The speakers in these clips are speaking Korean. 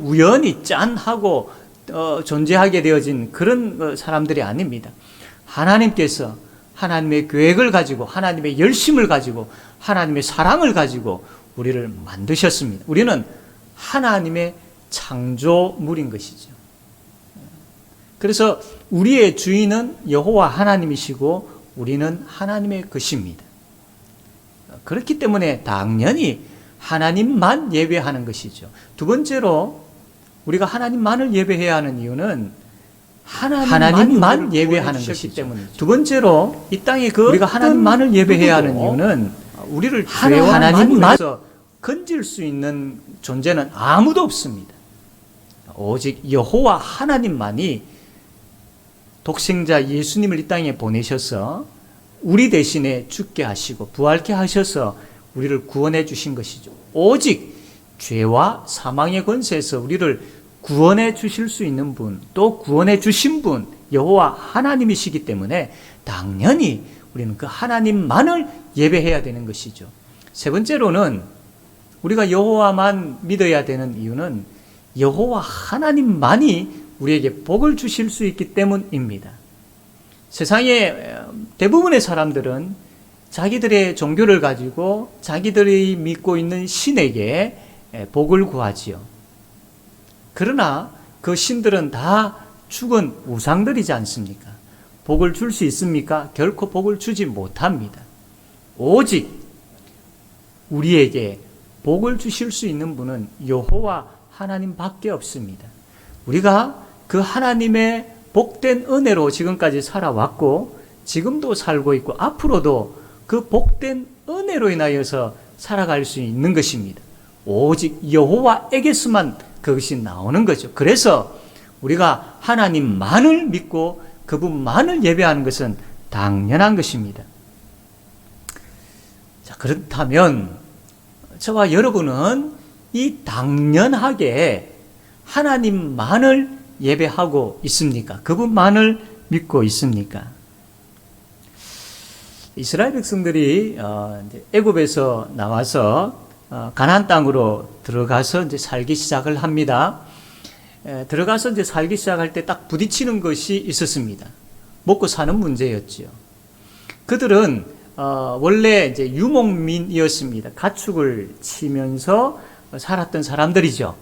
우연히 짠 하고 존재하게 되어진 그런 사람들이 아닙니다. 하나님께서 하나님의 계획을 가지고 하나님의 열심을 가지고 하나님의 사랑을 가지고 우리를 만드셨습니다. 우리는 하나님의 창조물인 것이죠. 그래서 우리의 주인은 여호와 하나님이시고 우리는 하나님의 것입니다. 그렇기 때문에 당연히 하나님만 예배하는 것이죠. 두 번째로 우리가 하나님만을 예배해야 하는 이유는 하나님만 예배하는 것이기 때문이죠. 두 번째로 이 땅에 우리가 하나님만을 예배해야 하는 이유는 우리를 하나님만에서 건질 수 있는 존재는 아무도 없습니다. 오직 여호와 하나님만이 독생자 예수님을 이 땅에 보내셔서 우리 대신에 죽게 하시고 부활케 하셔서 우리를 구원해 주신 것이죠. 오직 죄와 사망의 권세에서 우리를 구원해 주실 수 있는 분, 또 구원해 주신 분 여호와 하나님이시기 때문에 당연히 우리는 그 하나님만을 예배해야 되는 것이죠. 세 번째로는 우리가 여호와만 믿어야 되는 이유는 여호와 하나님만이 우리에게 복을 주실 수 있기 때문입니다. 세상의 대부분의 사람들은 자기들의 종교를 가지고 자기들이 믿고 있는 신에게 복을 구하지요. 그러나 그 신들은 다 죽은 우상들이지 않습니까? 복을 줄 수 있습니까? 결코 복을 주지 못합니다. 오직 우리에게 복을 주실 수 있는 분은 여호와 하나님밖에 없습니다. 우리가 그 하나님의 복된 은혜로 지금까지 살아왔고 지금도 살고 있고 앞으로도 그 복된 은혜로 인하여서 살아갈 수 있는 것입니다. 오직 여호와에게서만 그것이 나오는 거죠. 그래서 우리가 하나님만을 믿고 그분만을 예배하는 것은 당연한 것입니다. 자, 그렇다면 저와 여러분은 이 당연하게 하나님만을 예배하고 있습니까? 그분만을 믿고 있습니까? 이스라엘 백성들이 애굽에서 나와서 가나안 땅으로 들어가서 이제 살기 시작을 합니다. 들어가서 이제 살기 시작할 때 딱 부딪히는 것이 있었습니다. 먹고 사는 문제였지요. 그들은 원래 이제 유목민이었습니다. 가축을 치면서 살았던 사람들이죠.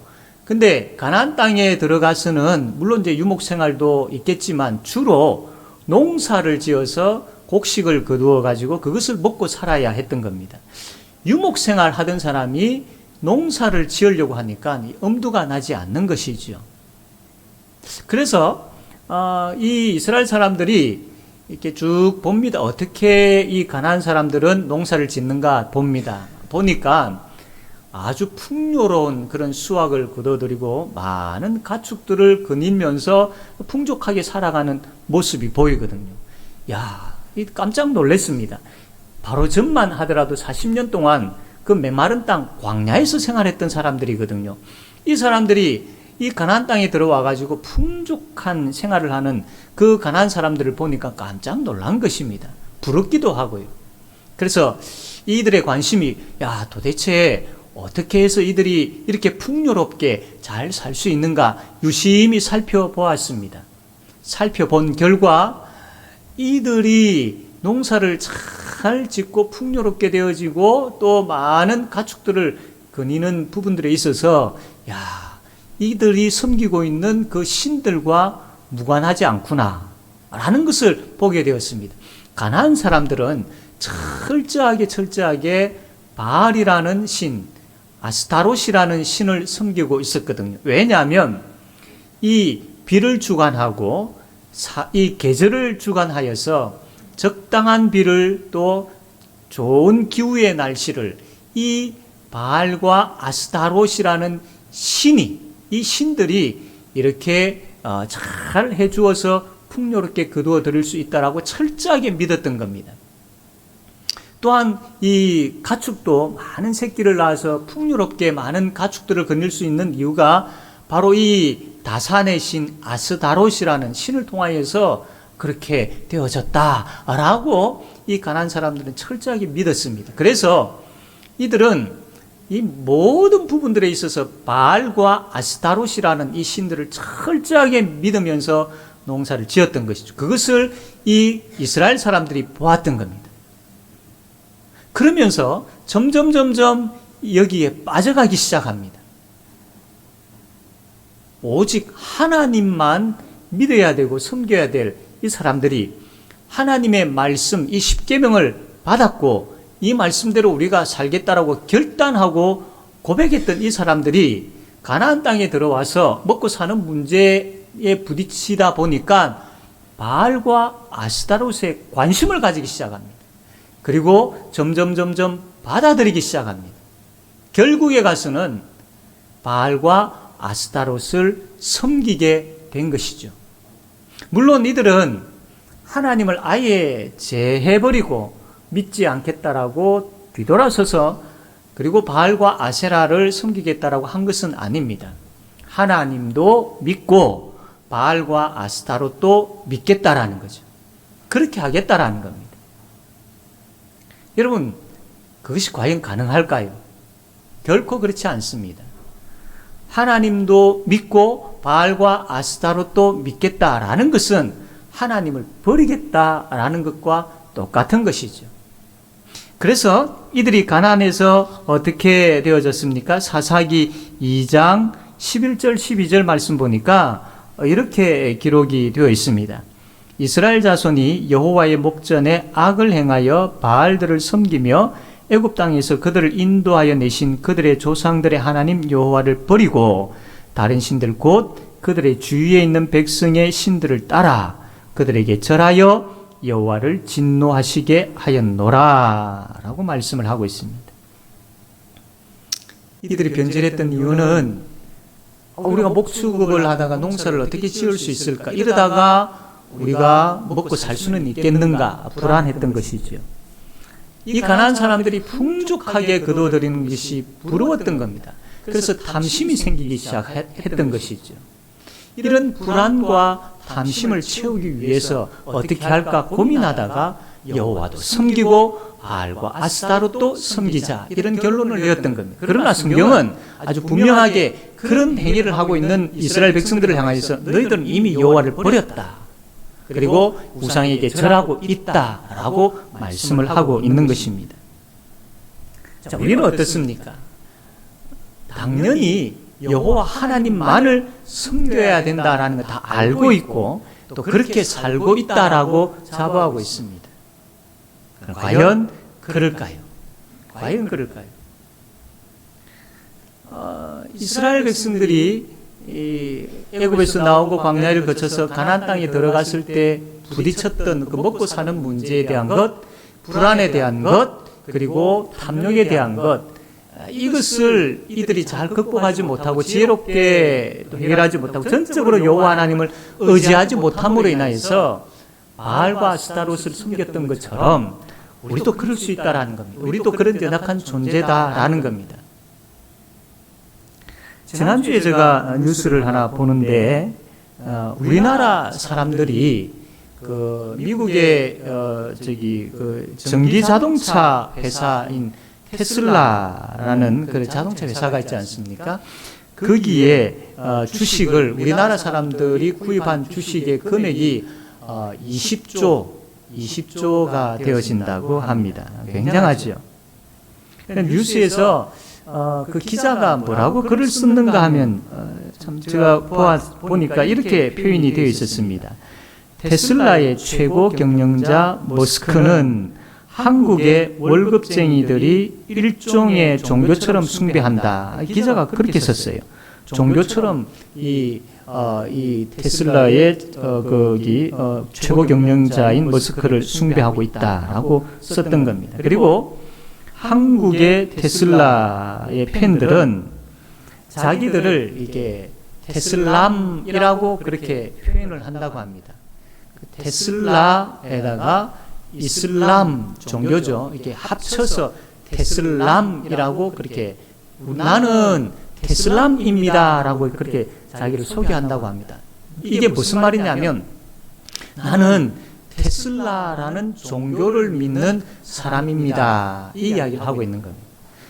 근데 가나안 땅에 들어가서는 물론 이제 유목 생활도 있겠지만 주로 농사를 지어서 곡식을 거두어 가지고 그것을 먹고 살아야 했던 겁니다. 유목 생활 하던 사람이 농사를 지으려고 하니까 엄두가 나지 않는 것이죠. 그래서 이 이스라엘 사람들이 이렇게 쭉 봅니다. 어떻게 이 가나안 사람들은 농사를 짓는가 봅니다. 보니까 아주 풍요로운 그런 수확을 거둬들이고 많은 가축들을 거닐면서 풍족하게 살아가는 모습이 보이거든요. 야, 깜짝 놀랐습니다. 바로 전만 하더라도 40년 동안 그 메마른 땅 광야에서 생활했던 사람들이거든요. 이 사람들이 이 가나안 땅에 들어와 가지고 풍족한 생활을 하는 그 가나안 사람들을 보니까 깜짝 놀란 것입니다. 부럽기도 하고요. 그래서 이들의 관심이 도대체 어떻게 해서 이들이 이렇게 풍요롭게 잘 살 수 있는가 유심히 살펴보았습니다. 살펴본 결과 이들이 농사를 잘 짓고 풍요롭게 되어지고 또 많은 가축들을 거니는 부분들에 있어서 이들이 섬기고 있는 그 신들과 무관하지 않구나 라는 것을 보게 되었습니다. 가나안 사람들은 철저하게 바알이라는 신, 아스타롯이라는 신을 섬기고 있었거든요. 왜냐하면 이 비를 주관하고 이 계절을 주관하여서 적당한 비를 또 좋은 기후의 날씨를 이 바알과 아스타롯이라는 이 신들이 이렇게 잘 해주어서 풍요롭게 거두어 드릴 수 있다라고 철저하게 믿었던 겁니다. 또한 이 가축도 많은 새끼를 낳아서 풍요롭게 많은 가축들을 거닐 수 있는 이유가 바로 이 다산의 신 아스다롯이라는 신을 통하여서 그렇게 되어졌다라고 이 가나안 사람들은 철저하게 믿었습니다. 그래서 이들은 이 모든 부분들에 있어서 바알과 아스타롯이라는 이 신들을 철저하게 믿으면서 농사를 지었던 것이죠. 그것을 이 이스라엘 사람들이 보았던 겁니다. 그러면서 점점 여기에 빠져가기 시작합니다. 오직 하나님만 믿어야 되고 섬겨야 될 이 사람들이 하나님의 말씀, 이 십계명을 받았고 이 말씀대로 우리가 살겠다라고 결단하고 고백했던 이 사람들이 가나안 땅에 들어와서 먹고 사는 문제에 부딪히다 보니까 바알과 아스타롯에 관심을 가지기 시작합니다. 그리고 점점 받아들이기 시작합니다. 결국에 가서는 바알과 아스타롯을 섬기게 된 것이죠. 물론 이들은 하나님을 아예 제해버리고 믿지 않겠다라고 뒤돌아서서 그리고 바알과 아세라를 섬기겠다라고 한 것은 아닙니다. 하나님도 믿고 바알과 아스타롯도 믿겠다라는 거죠. 그렇게 하겠다라는 겁니다. 여러분, 그것이 과연 가능할까요? 결코 그렇지 않습니다. 하나님도 믿고 바알과 아스타롯도 믿겠다라는 것은 하나님을 버리겠다라는 것과 똑같은 것이죠. 그래서 이들이 가나안에서 어떻게 되어졌습니까? 사사기 2장 11절 12절 말씀 보니까 이렇게 기록이 되어 있습니다. 이스라엘 자손이 여호와의 목전에 악을 행하여 바알들을 섬기며 애굽 땅에서 그들을 인도하여 내신 그들의 조상들의 하나님 여호와를 버리고 다른 신들 곧 그들의 주위에 있는 백성의 신들을 따라 그들에게 절하여 여호와를 진노하시게 하였노라 라고 말씀을 하고 있습니다. 이들이 변절했던 이유는 우리가 목축업을 하다가 농사를 어떻게 지을 수 있을까, 이러다가 우리가 먹고 살 수는 있겠는가 불안했던 것이죠. 이 가나안 사람들이 풍족하게 거둬들이는 것이 부러웠던 겁니다. 그래서 탐심이 생기기 시작했던 것이죠. 이런 불안과 탐심을 채우기 위해서 어떻게 할까 고민하다가 여호와도 섬기고 바알과 아스타롯도 섬기자, 이런 결론을 내었던 겁니다. 그러나 성경은 아주 분명하게 그런 행위를 하고 있는 이스라엘 백성들을 향하여서 너희들은 이미 여호와를 버렸다, 그리고 우상에게 절하고 있다라고 말씀을 하고 있는 것입니다. 자, 우리는 어떻습니까? 당연히 여호와 하나님만을 섬겨야 된다라는 걸 다 알고 있고 또 그렇게 살고 있다라고 자부하고 있습니다. 과연 그럴까요? 과연 그럴까요? 이스라엘 백성들이 애굽에서 나오고 광야를 거쳐서 가나안 땅에 들어갔을 때 부딪혔던 그 먹고 사는 문제에 대한 것, 불안에 대한 것, 그리고 탐욕에 대한 것, 이것을 이들이 잘 극복하지 못하고 지혜롭게 해결하지 못하고 전적으로 여호와 하나님을 의지하지 못함으로 인하여서 바알과 아스타롯을 숨겼던 것처럼 우리도 그럴 수 있다라는 겁니다. 우리도 그런 연약한 존재다라는 겁니다. 지난주에 제가 뉴스를 하나 보는데 우리나라 사람들이 그 미국의 전기 자동차 회사인 테슬라라는 그 자동차 회사가 있지 않습니까? 거기에 주식을 우리나라 사람들이 구입한 주식의 금액이 20조가 되어진다고 합니다. 굉장하죠. 뉴스에서 그 기자가 뭐라고 글을 썼는가 하면 참 제가 보니까 이렇게 표현이 되어 있었습니다. 테슬라의 최고 경영자 머스크는 한국의 월급쟁이들이 일종의 종교처럼 숭배한다. 기자가 그렇게 썼어요. 종교처럼 이 테슬라의 최고 경영자인 머스크를 숭배하고 있다라고 썼던 겁니다. 그리고 한국의 테슬라의 팬들은 자기들을 이게 테슬람이라고 그렇게 표현을 한다고 합니다. 테슬라에다가 이슬람 종교죠. 이렇게 합쳐서 테슬람이라고 그렇게 나는 테슬람입니다라고 그렇게 자기를 소개한다고 합니다. 이게 무슨 말이냐면 나는 테슬라라는 종교를 믿는 사람입니다. 이 이야기를 하고 있는 겁니다.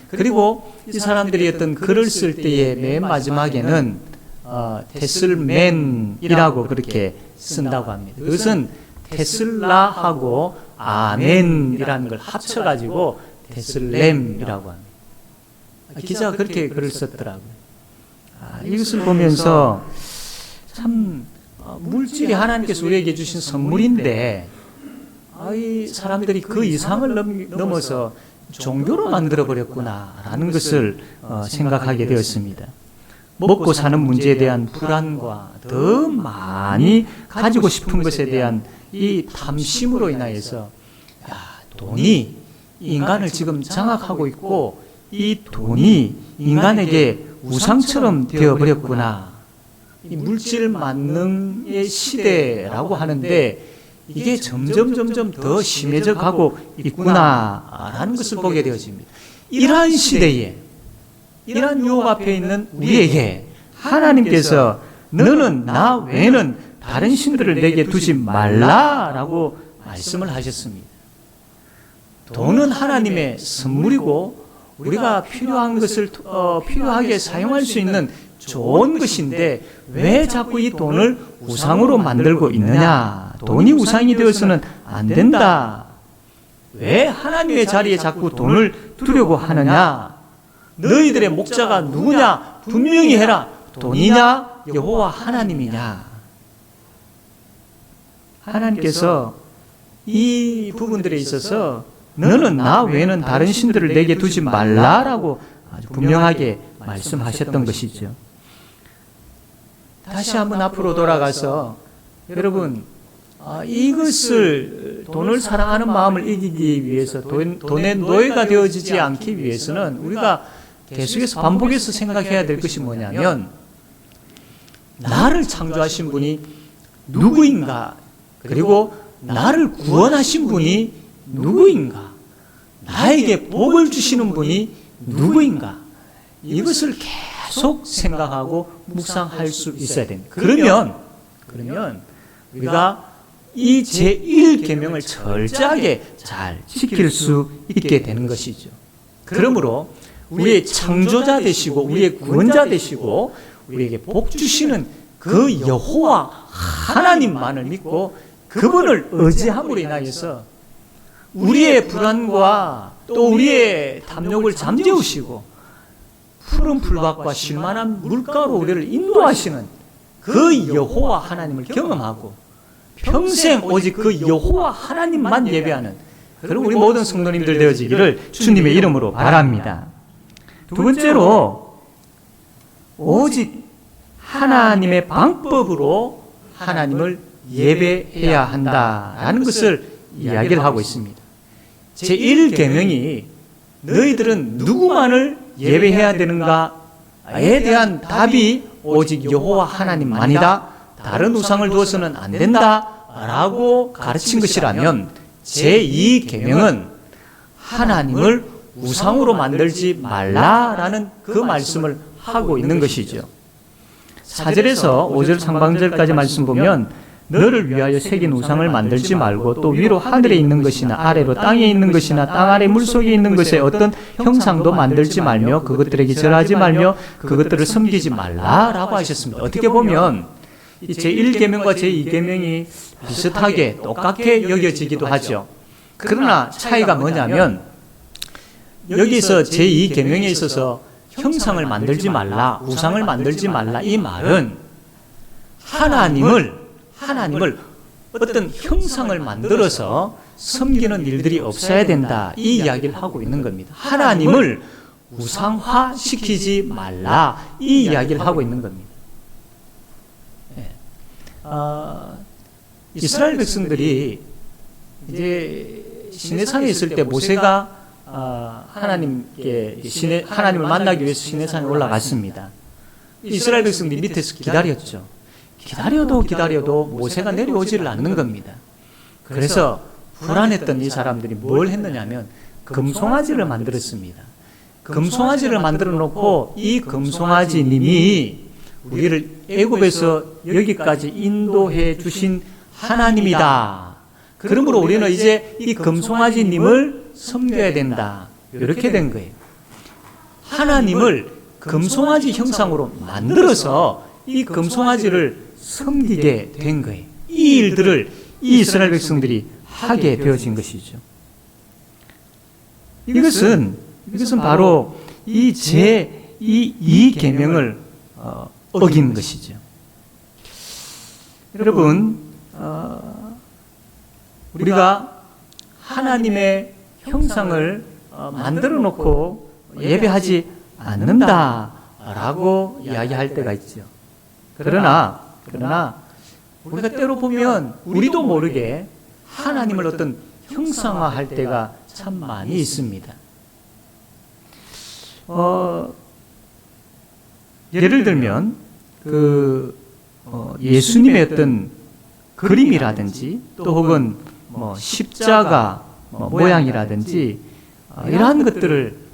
그리고 이 사람들이 어떤 글을 쓸 때의 맨 마지막에는 테슬맨이라고 그렇게 쓴다고 합니다. 그것은 테슬라하고 아멘이라는 걸 합쳐가지고 테슬렘이라고 합니다. 기자가 그렇게 글을 썼더라고요. 이것을 보면서 참 물질이 하나님께서 우리에게 주신 선물인데 이 사람들이 그 이상을 넘어서 종교로 만들어버렸구나라는 것을 생각하게 되었습니다. 먹고 사는 문제에 대한 불안과 더 많이 가지고 싶은 것에 대한 이 탐심으로 인하여서 돈이 인간을 지금 장악하고 있고 이 돈이 인간에게 우상처럼 되어버렸구나. 이 물질 만능의 시대라고 하는데 이게 점점 더 심해져 가고 있구나라는 것을 보게 되어집니다. 이러한 시대에 이러한 유혹 앞에 있는 우리에게 하나님께서 너는 나 외에는 다른 신들을 내게 두지 말라라고 말씀을 하셨습니다. 돈은 하나님의 선물이고 우리가 필요한 것을 필요하게 사용할 수 있는 좋은 것인데 왜 자꾸 이 돈을 우상으로 만들고 있느냐? 돈이 우상이 되어서는 안 된다. 왜 하나님의 자리에 자꾸 돈을 두려고 하느냐? 너희들의 목자가 누구냐? 분명히 해라. 돈이냐? 여호와 하나님이냐? 하나님께서 이 부분들에 있어서 너는 나 외에는 다른 신들을 내게 두지 말라라고 아주 분명하게 말씀하셨던 것이죠. 다시 한번 앞으로 돌아가서 여러분 이것을 돈을 사랑하는 마음을 이기기 위해서 돈의 노예가 되어지지 않기 위해서는 우리가 계속해서 반복해서 생각해야 될 것이 뭐냐면 나를 창조하신 분이 누구인가? 그리고 나를 구원하신 분이 누구인가? 나에게 복을 주시는 분이 누구인가? 이것을 계속 생각하고 묵상할 수 있어야 됩니다. 그러면 우리가 이 제1계명을 철저하게 잘 지킬 수 있게 되는 것이죠. 그러므로 우리의 창조자 되시고 우리의 구원자 되시고 우리에게 복 주시는 그 여호와 하나님만을 믿고 그분을 의지함으로 인하여서 우리의 불안과 또 우리의 탐욕을 잠재우시고 푸른 풀밭과 쉴만한 물가로 우리를 인도하시는 그 여호와 하나님을 경험하고 평생 오직 그 여호와 하나님만 예배하는 그리고 우리 모든 성도님들 되어지기를 주님의 이름으로 바랍니다. 두 번째로 오직 하나님의 방법으로 하나님을 예배해야 한다라는 것을 이야기를 하고 있습니다. 제1계명이 너희들은 누구만을 예배해야 되는가에 대한 답이 오직 여호와 하나님만이다. 다른 우상을 두어서는 안 된다라고 가르친 것이라면 제2계명은 하나님을 우상으로 만들지 말라라는 그 말씀을 하고 있는 것이죠. 4절에서 5절 상반절까지 말씀 보면 너를 위하여 새긴 우상을 만들지 말고 또 위로 하늘에 있는 것이나 아래로 땅에 있는 것이나 땅 아래 물속에 있는 것에 어떤 형상도 만들지 말며 그것들에게 절하지 말며 그것들을 섬기지 말라라고 하셨습니다. 어떻게 보면 이 제1계명과 제2계명이 비슷하게 똑같게 여겨지기도 하죠. 그러나 차이가 뭐냐면 여기서 제2계명에 있어서 형상을 만들지 말라, 우상을 만들지 말라 이 말은 하나님을 어떤 형상을 만들어서 섬기는 일들이 없어야 된다 이 이야기를 하고 있는 겁니다. 하나님을 우상화시키지 말라 이 이야기를 하고 있는 겁니다. 이스라엘 백성들이 이제 시내산에 있을 때 모세가 하나님을 만나기 위해서 시내산에 올라갔습니다. 이스라엘 백성들이 밑에서 기다렸죠. 기다려도 모세가 내려오지를 않는 겁니다. 그래서 불안했던 이 사람들이 뭘 했느냐면 금송아지를 만들었습니다. 금송아지를 만들어 놓고 이 금송아지님이 우리를 애굽에서 여기까지 인도해 주신 하나님이다. 그러므로 우리는 이제 이 금송아지님을 섬겨야 된다. 이렇게 된 거예요. 하나님을 금송아지 형상으로 만들어서 이 금송아지를 섬기게 된 거예요. 이 일들을 이 이스라엘 백성들이 하게 되어진 것이죠. 이것은 바로 이 제2 계명을 어긴 것이죠. 여러분, 우리가 하나님의 형상을 만들어 놓고 예배하지 않는다라고 이야기할 때가 있죠. 그러나 우리가 때로 보면 우리도 모르게 하나님을 어떤 형상화할 때가 참 많이 있습니다. 예를 들면 예수님의 어떤 그림이라든지 또 혹은 십자가 모양이라든지 이러한 것들을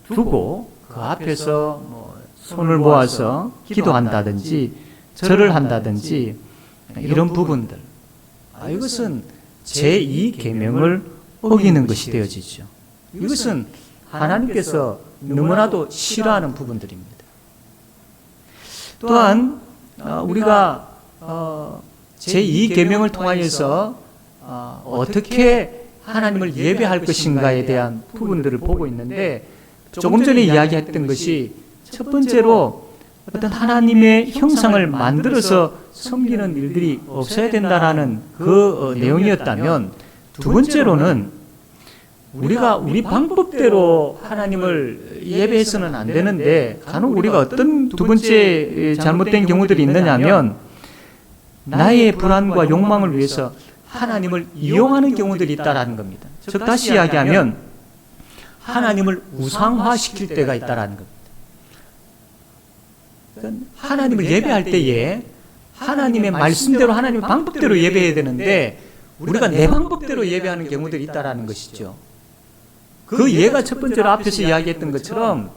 두고 그 앞에서 손을 모아서 기도한다든지 절을 한다든지 이런 부분들, 이것은 제2 계명을 어기는 것이 되어지죠. 이것은 하나님께서 너무나도 싫어하는 부분들입니다. 또한 우리가 제2 계명을 통하여서 어떻게 하나님을 예배할 것인가에 대한 부분들을 보고 있는데, 조금 전에 이야기했던 것이 첫 번째로 어떤 하나님의 형상을 만들어서 섬기는 일들이 없어야 된다라는 그 내용이었다면, 두 번째로는 우리가 우리 방법대로 하나님을 예배해서는 안 되는데, 간혹 우리가 어떤 두 번째 잘못된 경우들이 있느냐면 나의 불안과 욕망을 위해서 하나님을 이용하는 경우들이 있다라는 겁니다. 즉 다시 이야기하면 하나님을 우상화시킬 때가 있다라는 겁니다. 그러니까 하나님을 예배할 때에 하나님의 말씀대로 하나님의 방법대로 예배해야 되는데 우리가 내 방법대로 예배하는 경우들이 있다라는 것이죠. 그 예가 첫 번째로 앞에서 이야기했던 것처럼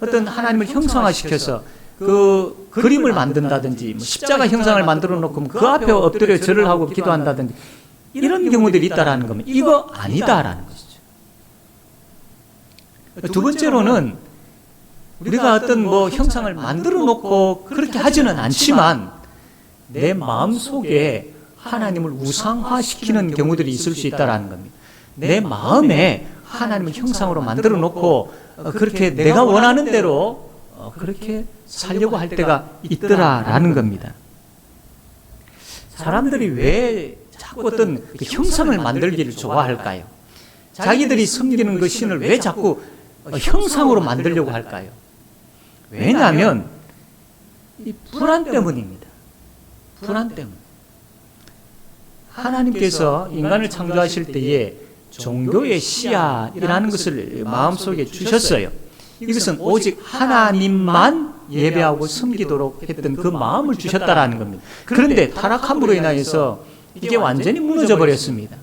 어떤 하나님을 형상화시켜서 그 그림을 만든다든지 십자가 형상을 만들어 놓고 그 앞에 엎드려 절을 하고 기도한다든지 이런 경우들이 있다라는 겁니다. 이거 아니다라는 것이죠. 두 번째로는 우리가 어떤 형상을 만들어 놓고 그렇게 하지는 않지만 내 마음 속에 하나님을 우상화시키는 경우들이 있을 수 있다라는 겁니다. 내 마음에 하나님을 형상으로 만들어 놓고 그렇게 내가 원하는 대로 그렇게 살려고 할 때가 있더라라는 겁니다. 사람들이 왜 자꾸 어떤 그 형상을 만들기를 좋아할까요? 자기들이 섬기는 그 신을 왜 자꾸 형상으로 만들려고 할까요? 왜냐하면 이 불안 때문입니다. 불안 때문. 하나님께서 인간을 창조하실 때에 종교의 씨앗이라는 것을 마음속에 주셨어요. 이것은 오직 하나님만 예배하고 섬기도록 했던 그 마음을 주셨다라는 겁니다. 그런데 타락함으로 인하여서 이게 완전히 무너져 버렸습니다.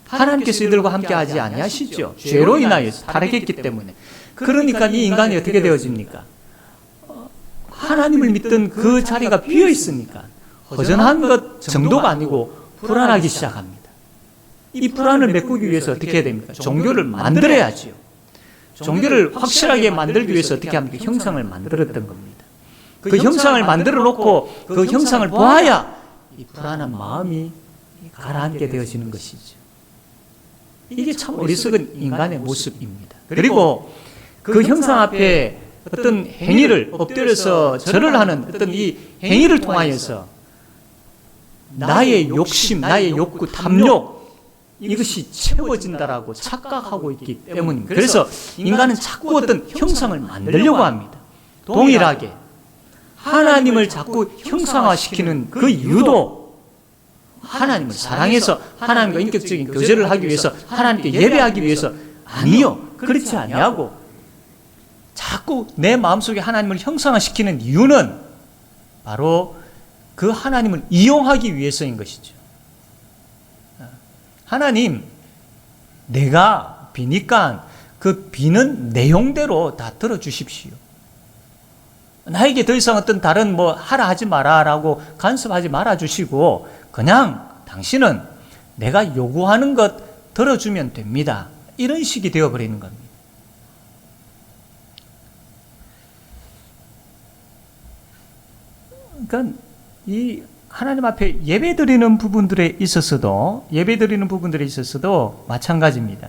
하나님께서 이들과 함께 하지 아니하시죠. 죄로 인하여서 타락했기 때문에. 그러니까 이 인간이 어떻게 되어집니까? 하나님을 믿던 그 자리가 비어 있으니까 허전한 것 정도가 아니고 불안하기 시작합니다. 이 불안을 메꾸기 위해서 어떻게 해야 됩니까? 종교를 만들어야지요. 종교를 확실하게 만들기 위해서 어떻게 합니까? 형상을 만들었던 겁니다. 그 형상을 만들어 놓고 그 형상을 보아야 이 불안한 마음이 가라앉게 되어지는 것이죠. 이게 참 어리석은 인간의 모습입니다. 그리고 그 형상 앞에 어떤 행위를 엎드려서 절을 하는 어떤 이 행위를 통하여서 나의 욕심, 나의 욕구, 탐욕 이것이 채워진다라고 착각하고 있기 때문입니다. 그래서 인간은 자꾸 어떤 형상을 만들려고 합니다. 동일하게 하나님을 자꾸 형상화시키는 그 이유도 하나님을 사랑해서 하나님과 인격적인 교제를 하기 위해서 하나님께 예배하기 위해서 아니요. 그렇지 아니하고 자꾸 내 마음속에 하나님을 형상화시키는 이유는 바로 그 하나님을 이용하기 위해서인 것이죠. 하나님, 내가 비니까 그 비는 내용대로 다 들어주십시오. 나에게 더 이상 어떤 다른 하라 하지 마라라고 간섭하지 말아주시고 그냥 당신은 내가 요구하는 것 들어주면 됩니다. 이런 식이 되어버리는 겁니다. 그러니까 이 하나님 앞에 예배드리는 부분들에 있어서도 마찬가지입니다.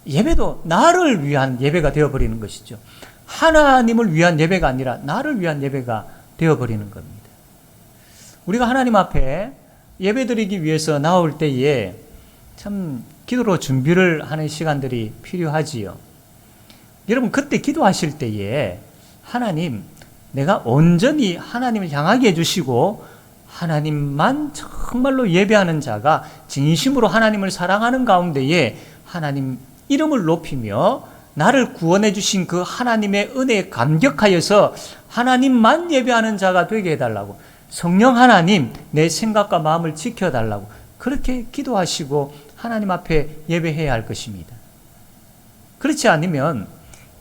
예배도 나를 위한 예배가 되어버리는 것이죠. 하나님을 위한 예배가 아니라 나를 위한 예배가 되어버리는 겁니다. 우리가 하나님 앞에 예배드리기 위해서 나올 때에 참 기도로 준비를 하는 시간들이 필요하지요. 여러분, 그때 기도하실 때에 하나님, 내가 온전히 하나님을 향하게 해주시고 하나님만 정말로 예배하는 자가 진심으로 하나님을 사랑하는 가운데에 하나님 이름을 높이며 나를 구원해 주신 그 하나님의 은혜에 감격하여서 하나님만 예배하는 자가 되게 해달라고, 성령 하나님 내 생각과 마음을 지켜달라고 그렇게 기도하시고 하나님 앞에 예배해야 할 것입니다. 그렇지 않으면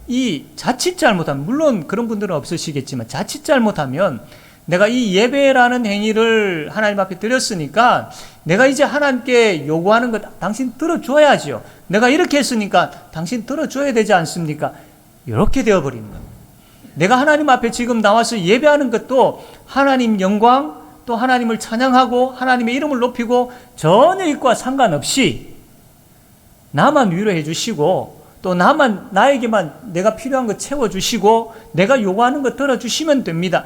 이 자칫 잘못하면, 물론 그런 분들은 없으시겠지만 자칫 잘못하면 내가 이 예배라는 행위를 하나님 앞에 드렸으니까 내가 이제 하나님께 요구하는 것 당신 들어줘야죠. 내가 이렇게 했으니까 당신 들어줘야 되지 않습니까? 이렇게 되어버리는 겁니다. 내가 하나님 앞에 지금 나와서 예배하는 것도 하나님 영광, 또 하나님을 찬양하고 하나님의 이름을 높이고 전혀 이것과 상관없이 나만 위로해 주시고 또 나에게만 내가 필요한 거 채워주시고 내가 요구하는 거 들어주시면 됩니다.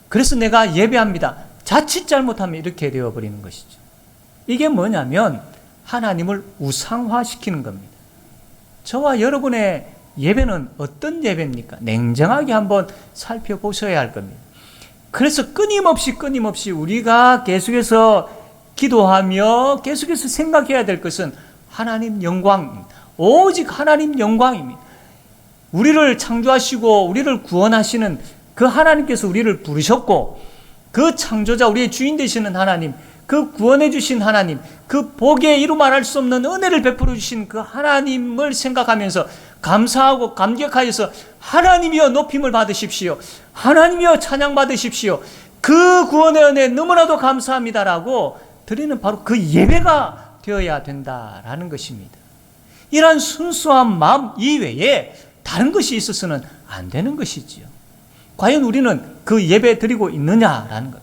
그래서 내가 예배합니다. 자칫 잘못하면 이렇게 되어버리는 것이죠. 이게 뭐냐면 하나님을 우상화시키는 겁니다. 저와 여러분의 예배는 어떤 예배입니까? 냉정하게 한번 살펴보셔야 할 겁니다. 그래서 끊임없이 우리가 계속해서 기도하며 계속해서 생각해야 될 것은 하나님 영광입니다. 오직 하나님 영광입니다. 우리를 창조하시고 우리를 구원하시는 그 하나님께서 우리를 부르셨고 그 창조자, 우리의 주인 되시는 하나님, 그 구원해 주신 하나님, 그 복에 이루 말할 수 없는 은혜를 베풀어 주신 그 하나님을 생각하면서 감사하고 감격하여서 하나님이여 높임을 받으십시오, 하나님이여 찬양 받으십시오, 그 구원의 은혜 너무나도 감사합니다라고 드리는 바로 그 예배가 되어야 된다라는 것입니다. 이러한 순수한 마음 이외에 다른 것이 있어서는 안 되는 것이지요. 과연 우리는 그 예배 드리고 있느냐라는 겁니다.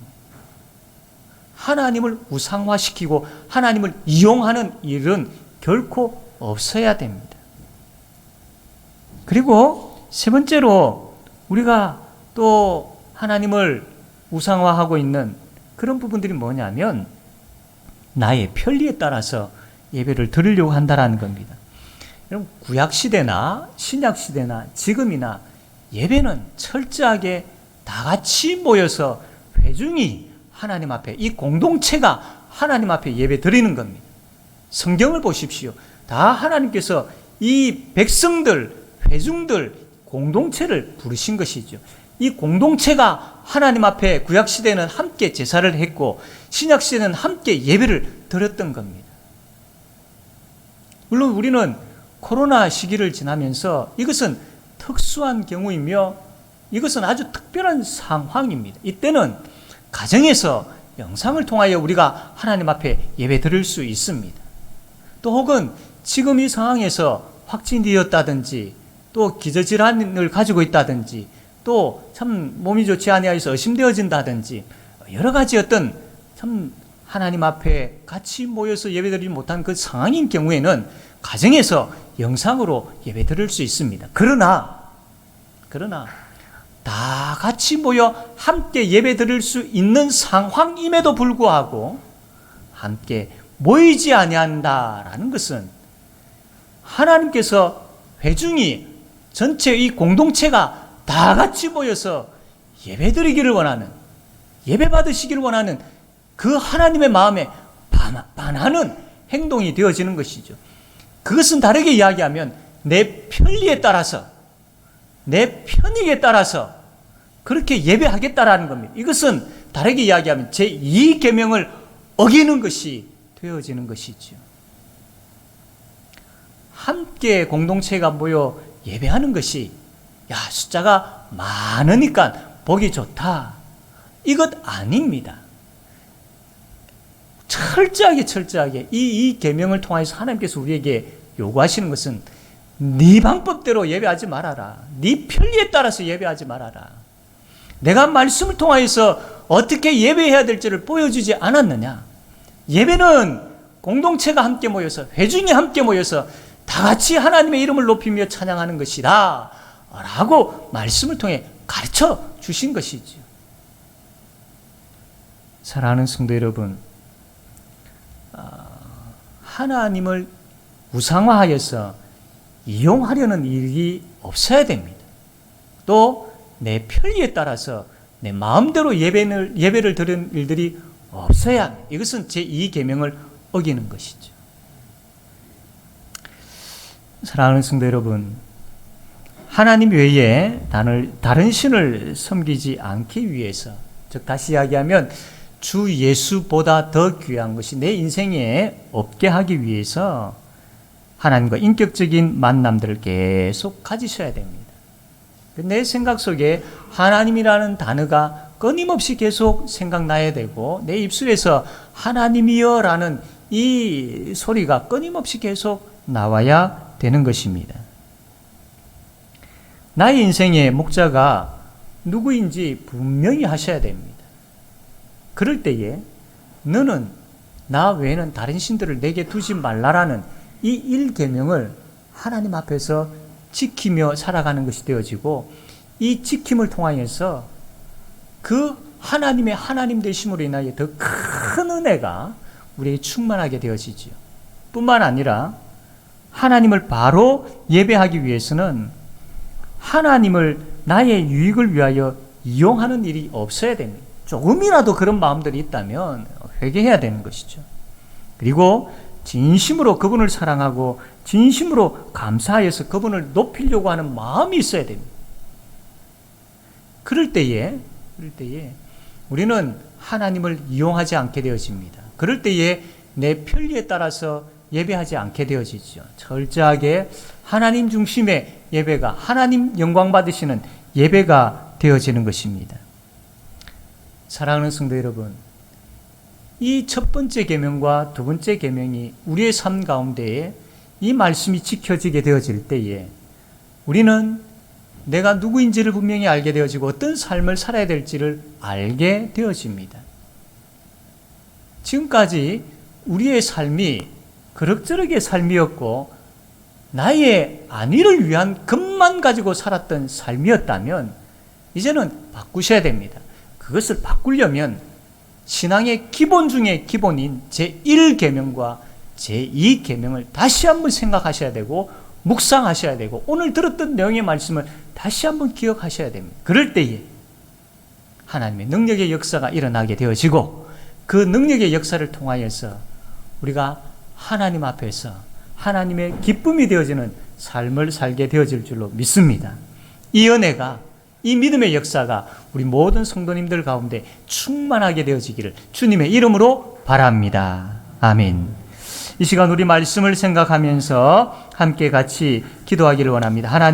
하나님을 우상화시키고 하나님을 이용하는 일은 결코 없어야 됩니다. 그리고 세 번째로 우리가 또 하나님을 우상화하고 있는 그런 부분들이 뭐냐면 나의 편리에 따라서 예배를 드리려고 한다는 겁니다. 여러분, 구약시대나 신약시대나 지금이나 예배는 철저하게 다 같이 모여서 회중이 하나님 앞에, 이 공동체가 하나님 앞에 예배 드리는 겁니다. 성경을 보십시오. 다 하나님께서 이 백성들, 회중들, 공동체를 부르신 것이죠. 이 공동체가 하나님 앞에 구약시대는 함께 제사를 했고 신약시대는 함께 예배를 드렸던 겁니다. 물론 우리는 코로나 시기를 지나면서 이것은 특수한 경우이며 이것은 아주 특별한 상황입니다. 이때는 가정에서 영상을 통하여 우리가 하나님 앞에 예배 드릴 수 있습니다. 또 혹은 지금 이 상황에서 확진되었다든지 또 기저질환을 가지고 있다든지 또 참 몸이 좋지 아니하여서 의심되어진다든지 여러 가지 어떤 참 하나님 앞에 같이 모여서 예배드리지 못한 그 상황인 경우에는 가정에서 영상으로 예배 드릴 수 있습니다. 그러나 다 같이 모여 함께 예배 드릴 수 있는 상황임에도 불구하고 함께 모이지 아니한다라는 것은 하나님께서 회중이 전체 이 공동체가 다 같이 모여서 예배 드리기를 원하는, 예배 받으시기를 원하는 그 하나님의 마음에 반하는 행동이 되어지는 것이죠. 그것은 다르게 이야기하면 내 편리에 따라서, 내 편익에 따라서 그렇게 예배하겠다라는 겁니다. 이것은 다르게 이야기하면 제2계명을 어기는 것이 되어지는 것이죠. 함께 공동체가 모여 예배하는 것이 숫자가 많으니까 보기 좋다, 이것 아닙니다. 철저하게 이 계명을 통해서 하나님께서 우리에게 요구하시는 것은 네 방법대로 예배하지 말아라, 네 편리에 따라서 예배하지 말아라, 내가 말씀을 통하여서 어떻게 예배해야 될지를 보여주지 않았느냐? 예배는 공동체가 함께 모여서, 회중이 함께 모여서 다 같이 하나님의 이름을 높이며 찬양하는 것이다 라고 말씀을 통해 가르쳐 주신 것이지요. 사랑하는 성도 여러분, 하나님을 우상화하여서 이용하려는 일이 없어야 됩니다. 또 내 편리에 따라서 내 마음대로 예배를 드리는 일들이 없어야 합니다. 이것은 제2계명을 어기는 것이죠. 사랑하는 성도 여러분, 하나님 외에 다른 신을 섬기지 않기 위해서, 즉 다시 이야기하면 주 예수보다 더 귀한 것이 내 인생에 없게 하기 위해서 하나님과 인격적인 만남들을 계속 가지셔야 됩니다. 내 생각 속에 하나님이라는 단어가 끊임없이 계속 생각나야 되고, 내 입술에서 하나님이여 라는 이 소리가 끊임없이 계속 나와야 되는 것입니다. 나의 인생의 목자가 누구인지 분명히 하셔야 됩니다. 그럴 때에 너는 나 외에는 다른 신들을 내게 두지 말라라는 이 1계명을 하나님 앞에서 지키며 살아가는 것이 되어지고, 이 지킴을 통하여서 그 하나님의 하나님 되심으로 인하여 더 큰 은혜가 우리에게 충만하게 되어지지요. 뿐만 아니라 하나님을 바로 예배하기 위해서는 하나님을 나의 유익을 위하여 이용하는 일이 없어야 됩니다. 조금이라도 그런 마음들이 있다면 회개해야 되는 것이죠. 그리고 진심으로 그분을 사랑하고 진심으로 감사하여서 그분을 높이려고 하는 마음이 있어야 됩니다. 그럴 때에 우리는 하나님을 이용하지 않게 되어집니다. 그럴 때에 내 편리에 따라서 예배하지 않게 되어지죠. 철저하게 하나님 중심의 예배가, 하나님 영광 받으시는 예배가 되어지는 것입니다. 사랑하는 성도 여러분, 이 첫 번째 계명과 두 번째 계명이 우리의 삶 가운데에 이 말씀이 지켜지게 되어질 때에 우리는 내가 누구인지를 분명히 알게 되어지고 어떤 삶을 살아야 될지를 알게 되어집니다. 지금까지 우리의 삶이 그럭저럭의 삶이었고 나의 안위를 위한 것만 가지고 살았던 삶이었다면 이제는 바꾸셔야 됩니다. 그것을 바꾸려면 신앙의 기본 중에 기본인 제1계명과 제2계명을 다시 한번 생각하셔야 되고 묵상하셔야 되고 오늘 들었던 내용의 말씀을 다시 한번 기억하셔야 됩니다. 그럴 때에 하나님의 능력의 역사가 일어나게 되어지고 그 능력의 역사를 통하여서 우리가 하나님 앞에서 하나님의 기쁨이 되어지는 삶을 살게 되어질 줄로 믿습니다. 이 은혜가, 이 믿음의 역사가 우리 모든 성도님들 가운데 충만하게 되어지기를 주님의 이름으로 바랍니다. 아멘. 이 시간 우리 말씀을 생각하면서 함께 같이 기도하기를 원합니다. 하나님,